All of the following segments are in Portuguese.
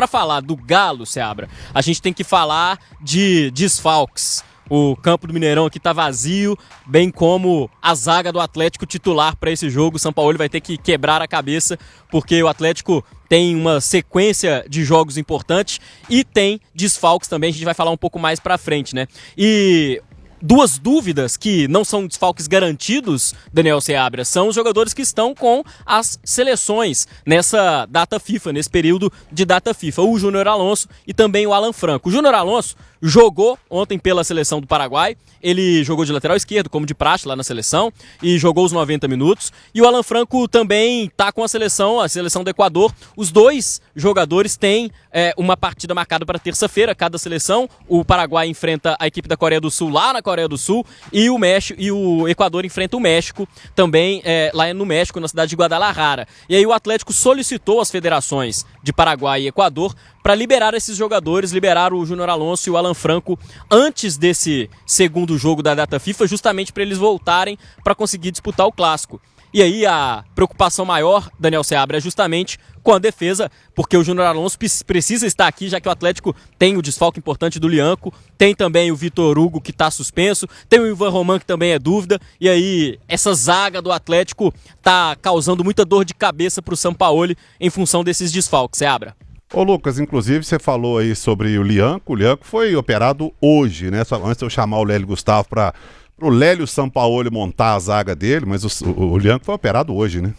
para falar do Galo, Seabra, a gente tem que falar de desfalques. O campo do Mineirão aqui tá vazio, bem como a zaga do Atlético titular para esse jogo. O Sampaoli vai ter que quebrar a cabeça, porque o Atlético tem uma sequência de jogos importantes e tem desfalques também, a gente vai falar um pouco mais para frente, né? E duas dúvidas que não são desfalques garantidos, Daniel Seabra, são os jogadores que estão com as seleções nessa data FIFA, nesse período de data FIFA. O Júnior Alonso e também o Alan Franco. O Júnior Alonso jogou ontem pela seleção do Paraguai, ele jogou de lateral esquerdo, como de praxe lá na seleção, e jogou os 90 minutos. E o Alan Franco também está com a seleção do Equador. Os dois jogadores têm uma partida marcada para terça-feira, cada seleção. O Paraguai enfrenta a equipe da Coreia do Sul lá na Coreia do Sul, e o Equador enfrenta o México também lá no México, na cidade de Guadalajara. E aí o Atlético solicitou às federações de Paraguai e Equador para liberar esses jogadores, liberar o Júnior Alonso e o Alan Franco antes desse segundo jogo da data FIFA, justamente para eles voltarem para conseguir disputar o Clássico. E aí a preocupação maior, Daniel Seabra, é justamente com a defesa, porque o Júnior Alonso precisa estar aqui, já que o Atlético tem o desfalque importante do Lianco, tem também o Vitor Hugo, que está suspenso, tem o Ivan Roman, que também é dúvida, e aí essa zaga do Atlético está causando muita dor de cabeça para o Sampaoli em função desses desfalques. Seabra. Ô Lucas, inclusive você falou aí sobre o Lianco foi operado hoje, né? Só antes de eu chamar o Lélio Gustavo para o Lélio Sampaoli montar a zaga dele, mas o Lianco foi operado hoje, né?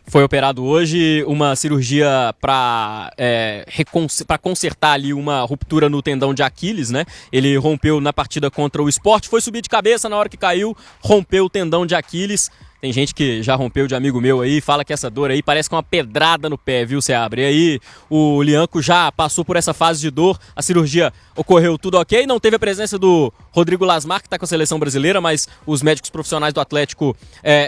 Foi operado hoje, uma cirurgia para consertar ali uma ruptura no tendão de Aquiles, né? Ele rompeu na partida contra o Sport, foi subir de cabeça, na hora que caiu, rompeu o tendão de Aquiles. Tem gente que já rompeu de amigo meu aí, fala que essa dor aí parece com uma pedrada no pé, viu, Seabra? E aí o Lianco já passou por essa fase de dor, a cirurgia ocorreu tudo ok, não teve a presença do Rodrigo Lasmar, que está com a seleção brasileira, mas os médicos profissionais do Atlético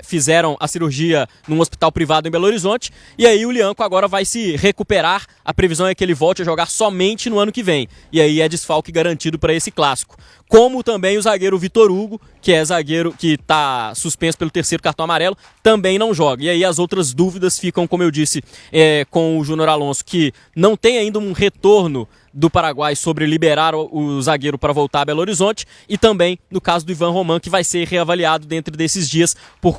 fizeram a cirurgia num hospital privado em Belo Horizonte, e aí o Lianco agora vai se recuperar, a previsão é que ele volte a jogar somente no ano que vem, e aí é desfalque garantido para esse clássico. Como também o zagueiro Vitor Hugo, que é zagueiro que está suspenso pelo terceiro cartão amarelo, também não joga. E aí as outras dúvidas ficam, como eu disse, com o Júnior Alonso, que não tem ainda um retorno do Paraguai sobre liberar o zagueiro para voltar a Belo Horizonte, e também no caso do Ivan Roman, que vai ser reavaliado dentro desses dias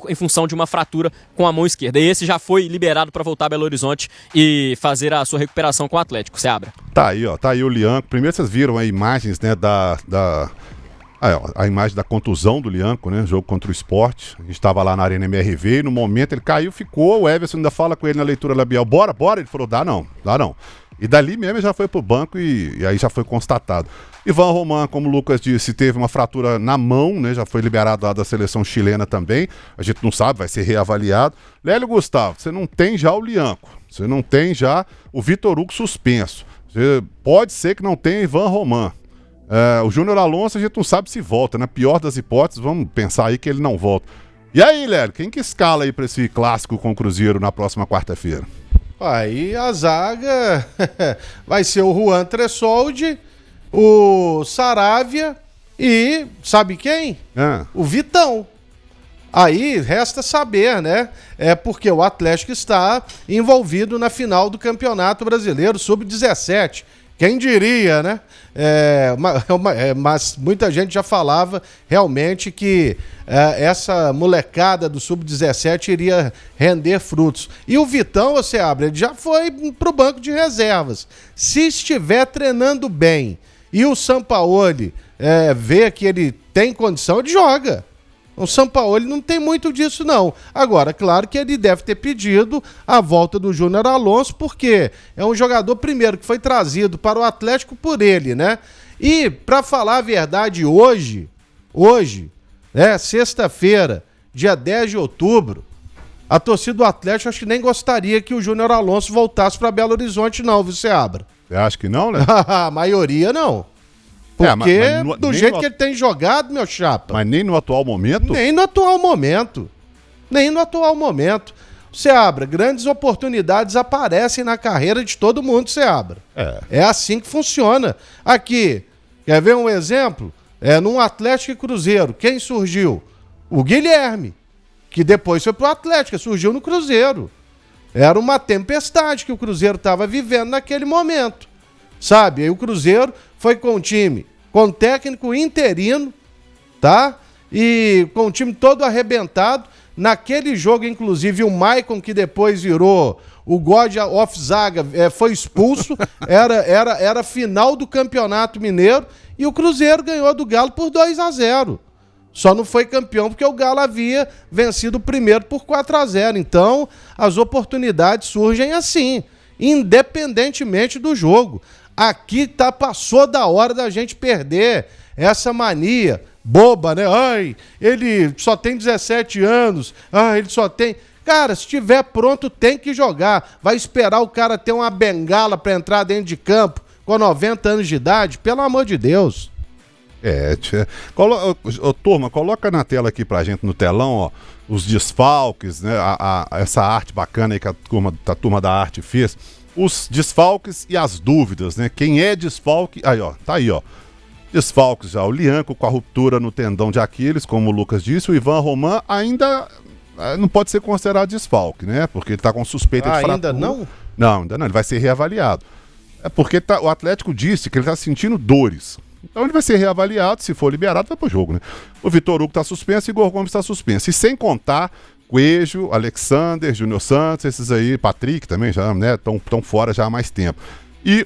em função de uma fratura com a mão esquerda. E esse já foi liberado para voltar a Belo Horizonte e fazer a sua recuperação com o Atlético. Seabra. Tá aí o Lianco. Primeiro vocês viram aí imagens, né, a imagem da contusão do Lianco, né? Jogo contra o Sport. A gente estava lá na Arena MRV e no momento ele caiu, ficou. O Everson ainda fala com ele na leitura labial: bora. Ele falou: dá não. E dali mesmo ele já foi pro banco e aí já foi constatado. Ivan Roman, como o Lucas disse, teve uma fratura na mão, né? Já foi liberado lá da seleção chilena também. A gente não sabe, vai ser reavaliado. Lélio Gustavo, você não tem já o Lianco. Você não tem já o Vitor Hugo suspenso. Pode ser que não tenha Ivan Roman. O Júnior Alonso a gente não sabe se volta, na pior das hipóteses, vamos pensar aí que ele não volta. E aí, Lélio, quem que escala aí para esse clássico com o Cruzeiro na próxima quarta-feira? Aí a zaga vai ser o Juan Tressoldi, o Saravia e sabe quem? O Vitão. Aí resta saber, né? Porque o Atlético está envolvido na final do Campeonato Brasileiro Sub-17. Quem diria, né? Mas muita gente já falava realmente que essa molecada do Sub-17 iria render frutos. E o Vitão, você abre, ele já foi pro banco de reservas. Se estiver treinando bem e o Sampaoli vê que ele tem condição, ele joga. O Sampaoli não tem muito disso, não. Agora, claro que ele deve ter pedido a volta do Júnior Alonso, porque é um jogador, primeiro, que foi trazido para o Atlético por ele, né? E, para falar a verdade, hoje, sexta-feira, dia 10 de outubro, a torcida do Atlético acho que nem gostaria que o Júnior Alonso voltasse para Belo Horizonte, não, viu, Seabra? Você acha que não, né? A maioria, não. Porque do jeito que ele tem jogado, meu chapa. Mas nem no atual momento? Nem no atual momento. Seabra, grandes oportunidades aparecem na carreira de todo mundo, Seabra. É assim que funciona. Aqui, quer ver um exemplo? Num Atlético e Cruzeiro, quem surgiu? O Guilherme, que depois foi pro Atlético, surgiu no Cruzeiro. Era uma tempestade que o Cruzeiro estava vivendo naquele momento, sabe? Aí o Cruzeiro foi com o time, com técnico interino, tá? E com o time todo arrebentado. Naquele jogo, inclusive, o Maicon, que depois virou o God of Zaga, foi expulso. Era final do Campeonato Mineiro e o Cruzeiro ganhou do Galo por 2-0. Só não foi campeão porque o Galo havia vencido o primeiro por 4-0. Então, as oportunidades surgem assim, independentemente do jogo. Aqui passou da hora da gente perder essa mania boba, né? Ai, ele só tem 17 anos. Ai, ele só tem... Cara, se estiver pronto, tem que jogar. Vai esperar o cara ter uma bengala para entrar dentro de campo com 90 anos de idade? Pelo amor de Deus. Turma, coloca na tela aqui pra gente, no telão, ó, os desfalques, né? Essa arte bacana aí que a turma da arte fez. Os desfalques e as dúvidas, né? Quem é desfalque... Aí, ó, tá aí, ó. Desfalques já, o Lianco com a ruptura no tendão de Aquiles, como o Lucas disse, o Ivan Roman ainda não pode ser considerado desfalque, né? Porque ele tá com suspeita de fratura. Ainda não? Não, ainda não, ele vai ser reavaliado. É porque o Atlético disse que ele tá sentindo dores. Então ele vai ser reavaliado, se for liberado, vai pro jogo, né? O Vitor Hugo tá suspenso e o Igor Gomes tá suspenso. E sem contar Coelho, Alexander, Júnior Santos, esses aí, Patrick também já, né? Tão fora já há mais tempo. E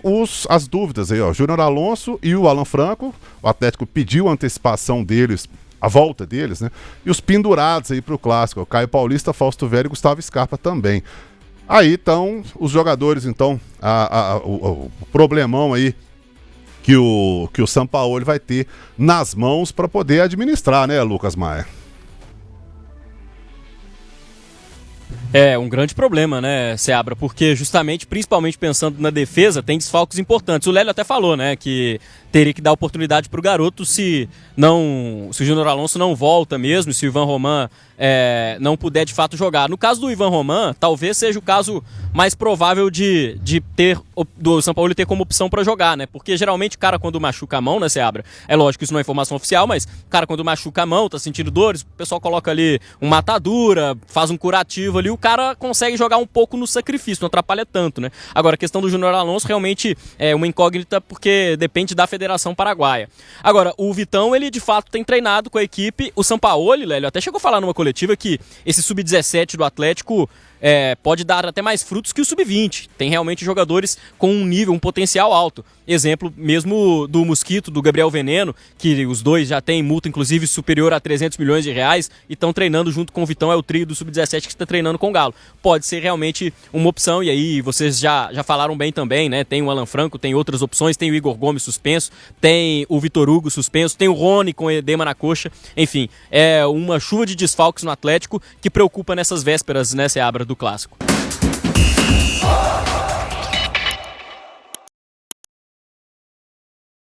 as dúvidas aí, ó, Júnior Alonso e o Alan Franco, o Atlético pediu a antecipação deles, a volta deles, né? E os pendurados aí pro clássico, Caio Paulista, Fausto Velho e Gustavo Scarpa também. Aí estão os jogadores, então, o problemão aí que o Sampaoli vai ter nas mãos para poder administrar, né, Lucas Maia? É um grande problema, né, Seabra? Porque justamente, principalmente pensando na defesa, tem desfalques importantes. O Lélio até falou, né, que teria que dar oportunidade para o garoto se o Júnior Alonso não volta mesmo, se o Ivan Roman não puder de fato jogar. No caso do Ivan Roman, talvez seja o caso mais provável de do Sampaoli ter como opção para jogar, né? Porque geralmente o cara quando machuca a mão, né, Seabra? É lógico que isso não é informação oficial, mas o cara quando machuca a mão, tá sentindo dores, o pessoal coloca ali uma atadura, faz um curativo ali, o cara consegue jogar um pouco no sacrifício, não atrapalha tanto, né? Agora, a questão do Júnior Alonso realmente é uma incógnita porque depende da Federação Paraguaia. Agora, o Vitão, ele de fato tem treinado com a equipe. O Sampaoli, Lélio, até chegou a falar numa coletiva que esse sub-17 do Atlético pode dar até mais frutos que o sub-20. Tem realmente jogadores com um nível, um potencial alto. Exemplo mesmo do Mosquito, do Gabriel Veneno, que os dois já têm multa, inclusive, superior a 300 milhões de reais e estão treinando junto com o Vitão, é o trio do sub-17 que está treinando com o Galo. Pode ser realmente uma opção, e aí vocês já falaram bem também, né? Tem o Alan Franco, tem outras opções, tem o Igor Gomes suspenso, tem o Vitor Hugo suspenso, tem o Rony com edema na coxa. Enfim, é uma chuva de desfalques no Atlético que preocupa nessas vésperas, né, Seabra, do Clássico.